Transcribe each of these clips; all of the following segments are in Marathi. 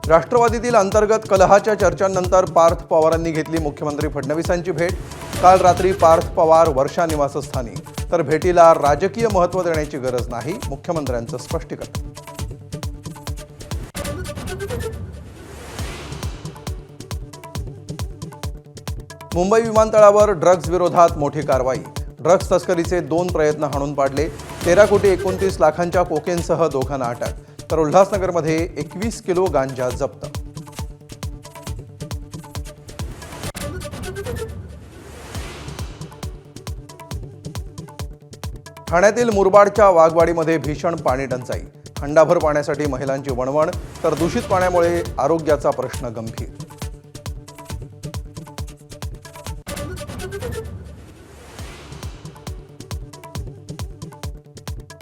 राष्ट्रवादीतील अंतर्गत कलहाच्या चर्चांनंतर पार्थ पवारांनी घेतली मुख्यमंत्री फडणवीसांची भेट। काल रात्री पार्थ पवार वर्षा निवासस्थानी, तर भेटीला राजकीय महत्त्व देण्याची गरज नाही, मुख्यमंत्र्यांचं स्पष्टीकरण। मुंबई विमानतळावर ड्रग्ज विरोधात मोठी कारवाई। ड्रग्ज तस्करीचे 2 प्रयत्न हाणून पाडले। 13,29 लाखांच्या कोकेनसह दोघांना अटक, तर उल्हासनगरमध्ये 21 किलो गांजा जप्त। ठाण्यातील मुरबाडच्या वाघवाडीमध्ये भीषण पाणी टंचाई। हंडाभर पाण्यासाठी महिलांची वणवण, तर दूषित पाण्यामुळे आरोग्याचा प्रश्न गंभीर।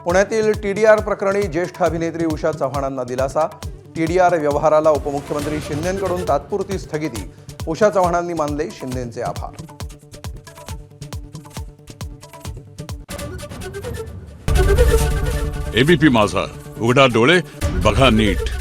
पुण्यातील टीडीआर प्रकरणी ज्येष्ठ अभिनेत्री उषा चव्हाणांना दिलासा। टीडीआर व्यवहाराला उपमुख्यमंत्री शिंदेंकडून तात्पुरती स्थगिती। उषा चव्हाणांनी मानले शिंदेंचे आभार। एबीपी माझा, उघडा डोळे बघा नीट।